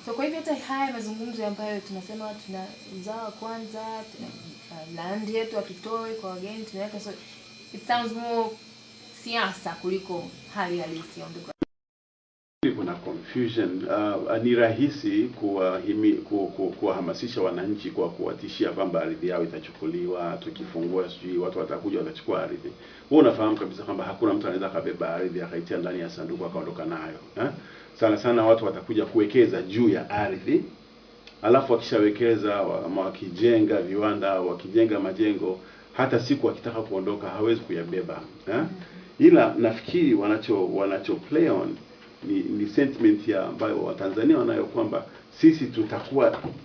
So kwa hivyo hata haya mazungumzo ambayo tunasema tuna uzao kwanza, tuna land yetu atutoe kwa wageni tunaweka, so it sounds more siasa kuliko hali halisi on the ground. Kuna confusion. Ni rahisi kuwahamasisha wananchi kwa kuwatishia kwamba ardhi yao itachukuliwa, tukifungua sijui watu watakuja watachukua ardhi. Wewe unafahamu kabisa kwamba hakuna mtu anaweza kabeba ardhi akaitia ndani ya sanduku akaondoka nayo. Sana sana watu watakuja kuwekeza juu ya ardhi. Alafu wakishawekeza, wakijenga viwanda, wakijenga majengo, hata siku wakitaka kuondoka hawezi kuyabeba. Ila nafikiri wanacho play on ni sentiment ya ambayo Watanzania wanayo kwamba sisi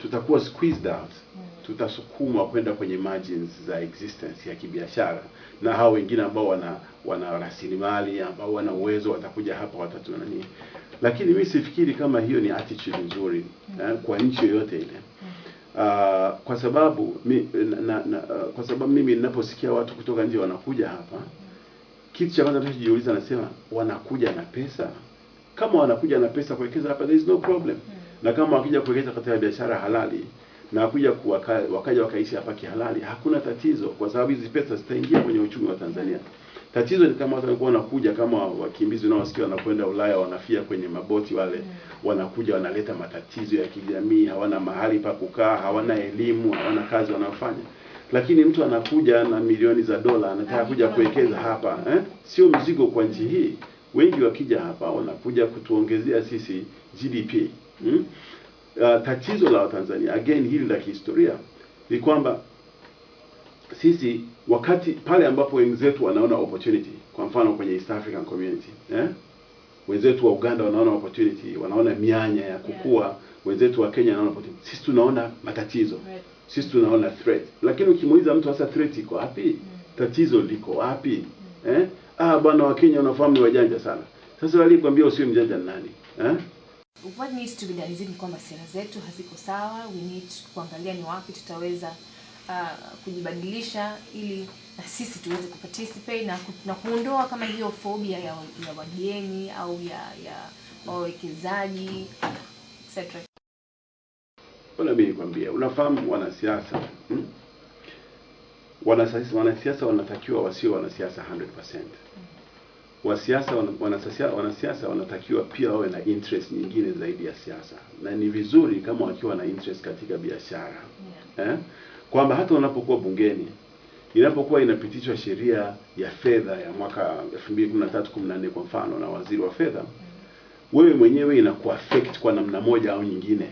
tutakuwa squeezed out, tutasukumwa kwenda kwenye margins za existence ya kibiashara, na hao wengine ambao wana rasilimali, ambao wana uwezo watakuja hapa watatunani. Lakini mimi sifikiri kama hiyo ni attitude nzuri kwa nchi yoyote ile. Kwa sababu mimi ninaposikia watu kutoka nje wanakuja hapa, kitu cha kwanza tunachojiuliza nasema wanakuja na pesa. Kama wanakuja na pesa kuwekeza hapa, there is no problem. Na kama wakija kuwekeza katika biashara halali na wakaja wakaishi hapa kihalali, hakuna tatizo, kwa sababu hizi pesa zitaingia kwenye uchumi wa Tanzania. Tatizo ni kama watu walikuwa wanakuja kama wakimbizi unaosikia wanakwenda Ulaya wanafia kwenye maboti wale, wanakuja wanaleta matatizo ya kijamii, hawana mahali pa kukaa, hawana elimu, hawana kazi wanafanya. Lakini mtu anakuja na milioni za dola anataka kuja kuwekeza hapa, sio mzigo kwa nchi hii. Wengi wakija hapa wanakuja kutuongezea sisi GDP. Tatizo la Tanzania again hili la kihistoria ni kwamba sisi wakati pale ambapo wenzetu wanaona opportunity, kwa mfano kwenye East African Community, wenzetu wa Uganda wanaona opportunity, wanaona mianya ya kukua, wenzetu wa Kenya wanaona opportunity, sisi tunaona matatizo, sisi tunaona threat. Lakini ukimuuliza mtu hasa threat iko wapi, tatizo liko wapi, bwana wa Kenya wanafahamu ni wajanja sana. Sasa walikwambia usiwe mjanja ni nani? What needs to be done is kwamba sera zetu haziko sawa. We need kuangalia ni wapi tutaweza kujibadilisha ili na sisi tuweze kuparticipate na kuondoa kama hiyo phobia ya wageni au ya wawekezaji etc. Wala mimi nikwambia, unafahamu wanasiasa, wanasiasa wanatakiwa wasio wanasiasa 100%. Wanasiasa wanatakiwa pia wawe na interest nyingine zaidi ya siasa, na ni vizuri kama wakiwa na interest katika biashara. Kwamba hata wanapokuwa bungeni, inapokuwa inapitishwa sheria ya fedha ya mwaka 2013-14 kwa mfano na waziri wa fedha, wewe mwenyewe inakuaffect kwa namna moja au nyingine,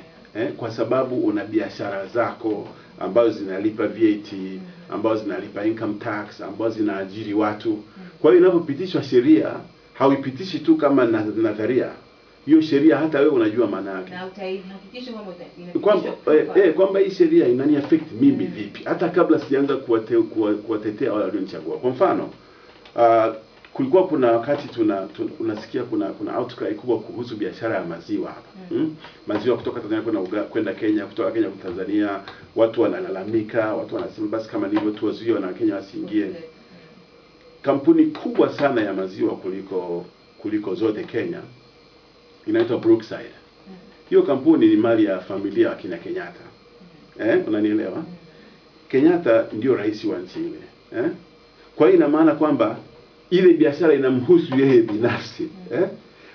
kwa sababu una biashara zako ambazo zinalipa VAT, ambazo zinalipa income tax, ambazo zinaajiri watu. Kwa hiyo inapopitishwa sheria, hauipitishi tu kama nadharia. Hiyo sheria hata wewe unajua maana yake. Na utahakikisha kwamba hii sheria inani affect mimi vipi, hata kabla sianza kuwatetea wale walionichagua. Kwa mfano, kulikuwa kuna wakati unasikia kuna outcry kubwa kuhusu biashara ya maziwa hapa. Maziwa kutoka Tanzania kwenda Kenya, kutoka Kenya kwa Tanzania, watu wanalalamika, watu wanasema basi kama ndivyo tuwazuie na Kenya wasiingie. Kampuni kubwa sana ya maziwa kuliko zote Kenya inaitwa Brookside. Hiyo kampuni ni mali ya familia ya kina Kenyatta. Unanielewa? Kenyatta ndio rais wa nchi ile. Kwa hiyo ina maana kwamba ile biashara inamhusu yeye binafsi.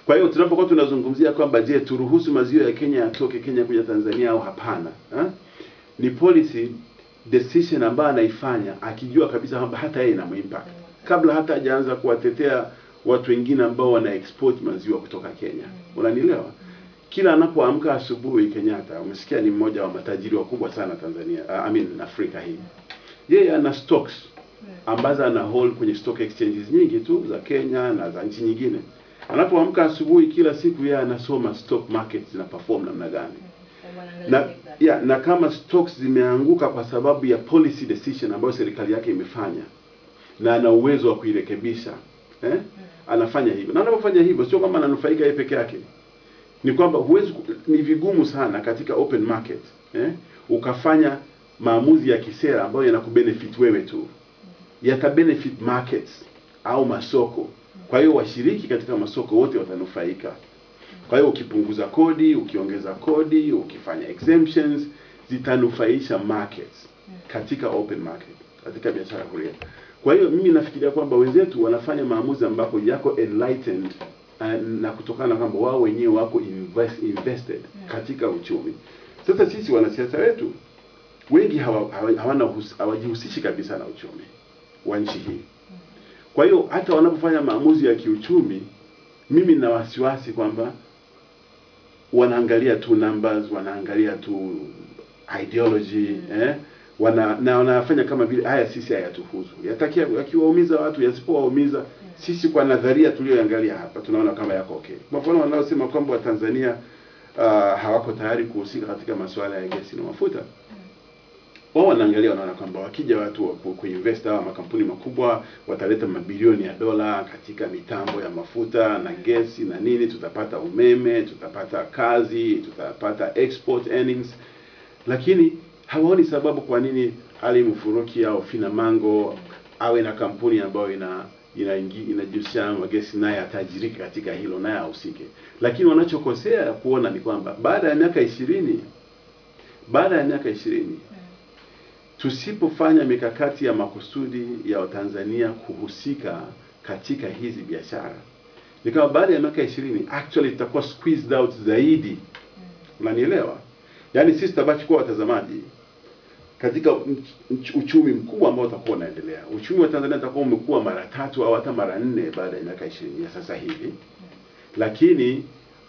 Kwa hiyo tunapokuwa tunazungumzia kwamba je, turuhusu maziwa ya Kenya yatoke Kenya kuja Tanzania au hapana, ni policy decision ambayo anaifanya akijua kabisa kwamba hata yeye ina impact, kabla hata hajaanza kuwatetea watu wengine ambao wana export maziwa kutoka Kenya. Unanielewa? Kila anapoamka asubuhi Kenyatta, umesikia ni mmoja wa matajiri wakubwa sana Tanzania, Afrika hii. Yeye ana stocks ambazo ana hold kwenye stock exchanges nyingi tu za Kenya na za nchi nyingine. Anapoamka asubuhi kila siku yeye anasoma stock markets zina perform namna gani. Na kama stocks zimeanguka kwa sababu ya policy decision ambayo serikali yake imefanya na ana uwezo wa kuirekebisha, anafanya hivyo. Na anapofanya hivyo sio kama ananufaika yeye peke yake. Ni kwamba ni vigumu sana katika open market, ukafanya maamuzi ya kisera ambayo yanakubenefit wewe tu. Yatabenefit markets au masoko. Kwa hiyo washiriki katika masoko wote watanufaika. Kwa hiyo ukipunguza kodi, ukiongeza kodi, ukifanya exemptions, zitanufaisha markets katika open market, katika biashara huria. Kwa hiyo mimi nafikiria kwamba wenzetu wanafanya maamuzi ambako yako enlightened, na kutokana kwamba wao wenyewe wako invested katika uchumi. Sasa sisi wanasiasa wetu wengi hawajihusishi kabisa na uchumi wa nchi hii. Kwa hiyo hata wanapofanya maamuzi ya kiuchumi, mimi nina wasiwasi kwamba wanaangalia tu numbers, wanaangalia tu ideology, wanafanya kama vile haya sisi hayatuhusu. Yakiwaumiza watu, yasipowaumiza sisi kwa nadharia tulioangalia hapa tunaona kama yako okay. Kwa mfano wanaosema kwamba Watanzania hawako tayari kuhusika katika masuala ya gesi na mafuta. Wao wanaangalia, wanaona kwamba wakija watu kuinvest au makampuni makubwa wataleta mabilioni ya dola katika mitambo ya mafuta na gesi na nini, tutapata umeme, tutapata kazi, tutapata export earnings. Lakini hawaoni sababu kwa nini Ali Mfuruki au Finamango awe na kampuni ambayo inajihusisha na gesi naye atajirika katika hilo, naye ahusike. Lakini wanachokosea kuona ni kwamba baada ya miaka 20 tusipofanya mikakati ya makusudi ya Watanzania kuhusika katika hizi biashara, ni kama baada ya miaka 20 actually tutakuwa squeezed out zaidi. Unanielewa? Yaani sisi tutabaki kuwa watazamaji katika uchumi mkubwa ambao utakuwa unaendelea. Uchumi wa Tanzania utakuwa umekuwa mara 3 au hata mara 4 baada ya miaka 20 ya sasa hivi. Lakini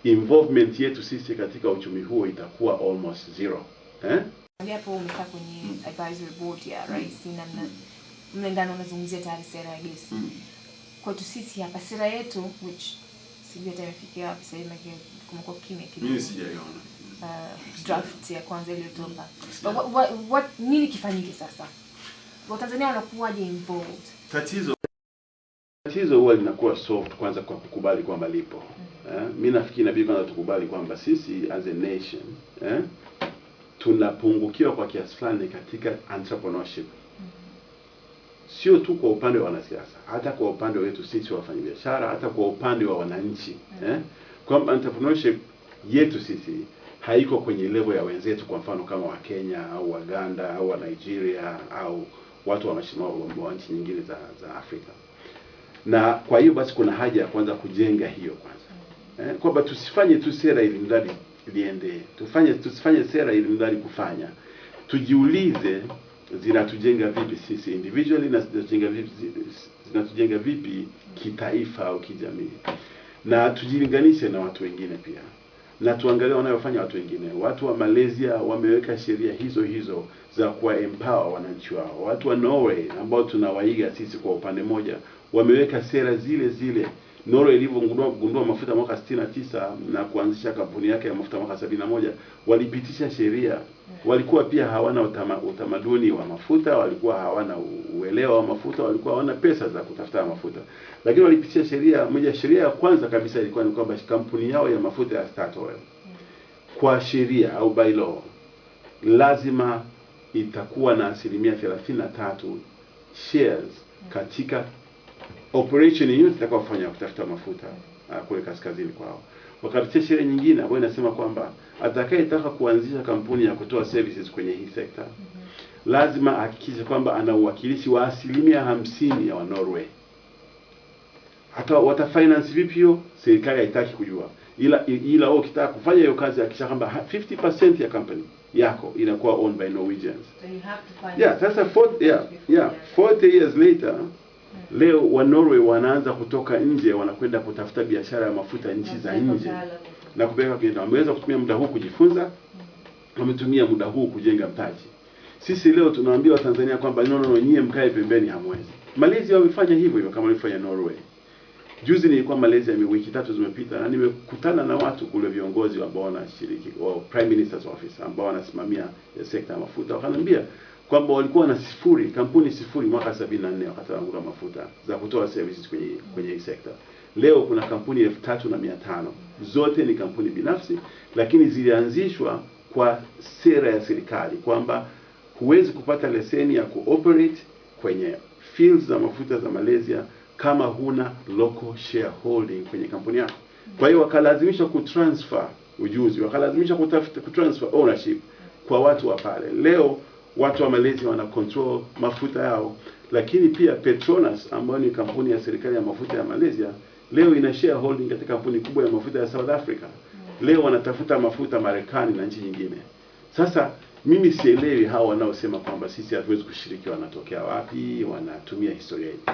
involvement yetu sisi katika uchumi huo itakuwa almost zero. Hapo umekaa kwenye advisory board ya rais na mlengano unazungumzia tayari sera ya gesi. Kwa tu sisi hapa sera yetu, which sijui hata imefikia wapi sasa hivi, kumekuwa kimya kidogo. Mimi sijaiona draft ya kwanza iliyotoka. Nini kifanyike sasa? Watanzania wanakuwaje involved? Tatizo huwa linakuwa soft kwanza kwa kukubali kwamba lipo. Mimi nafikiri inabidi kwanza tukubali kwamba sisi as a nation tunapungukiwa kwa kiasi fulani katika entrepreneurship. Sio tu kwa upande wa wanasiasa, hata kwa upande wetu sisi wafanyabiashara, hata kwa upande wa wananchi. Kwa entrepreneurship yetu sisi haiko kwenye level ya wenzetu, kwa mfano kama wa Kenya au Uganda au wa Nigeria au watu wa nchi nyingine za Afrika. Na kwa hiyo basi kuna haja ya kwanza kujenga hiyo kwanza. Kwamba tusifanye tu sera ili mradi liende. Tusifanye sera ili mradi kufanya. Tujiulize zinatujenga vipi sisi individually na zinatujenga vipi kitaifa au kijamii. Na tujilinganishe na watu wengine pia. Na tuangalie wanayofanya watu wengine. Watu wa Malaysia wameweka sheria hizo za kuwa empower wananchi wao. Watu wa Norway ambao tunawaiga sisi kwa upande moja wameweka sera zile. Norway ilivyogundua mafuta mwaka 69 na kuanzisha kampuni yake ya mafuta mwaka 71, walipitisha sheria. Walikuwa pia hawana utamaduni wa mafuta, walikuwa hawana uelewa wa mafuta, walikuwa hawana pesa za kutafuta mafuta. Lakini walipitisha sheria ya kwanza kabisa ilikuwa ni kwamba kampuni yao ya mafuta ya Statoil kwa sheria au by law lazima itakuwa na 33% shares katika operation yote itakayofanya kutafuta mafuta kule kaskazini kwao. Wakapitisha sheria nyingine ambayo inasema kwamba atakayetaka kuanzisha kampuni ya kutoa services kwenye hii sekta lazima ahakikishe kwamba ana uwakilishi wa 50% ya wa Norway. Hata watafinance vipi hiyo serikali haitaki kujua. Ila wao kitaka kufanya hiyo kazi hakikisha kwamba 50% ya company yako inakuwa owned by Norwegians. So you have to find sasa 40 years later leo wa Norway wanaanza kutoka nje, wanakwenda kutafuta biashara ya mafuta nchi za nje na kupeleka kwenda. Wameweza kutumia muda huu kujifunza, wametumia muda huu kujenga mtaji. Sisi leo tunawaambia Watanzania kwamba no nyie mkae pembeni, hamwezi. Malaysia wamefanya hivyo kama walifanya Norway. Juzi nilikuwa Malaysia wiki 3 zimepita na nimekutana na watu kule, viongozi ambao wanashiriki wa Prime Minister's Office ambao wanasimamia sekta ya mafuta. Wakaniambia kwamba walikuwa na kampuni sifuri mwaka 74 wakati wanaanza mafuta za kutoa services kwenye hii sekta. Leo kuna kampuni 3500, zote ni kampuni binafsi, lakini zilianzishwa kwa sera ya serikali kwamba huwezi kupata leseni ya kuoperate kwenye fields za mafuta za Malaysia kama huna local shareholding kwenye kampuni yako. Kwa hiyo wakalazimisha kutransfer ujuzi, wakalazimisha kutransfer ownership kwa watu wa pale. Leo watu wa Malaysia wana control mafuta yao, lakini pia Petronas ambayo ni kampuni ya serikali ya mafuta ya Malaysia leo ina shareholding katika kampuni kubwa ya mafuta ya South Africa. Leo wanatafuta mafuta Marekani na nchi nyingine. Sasa mimi sielewi hao wanaosema kwamba sisi hatuwezi kushiriki wanatokea wapi, wanatumia historia hii.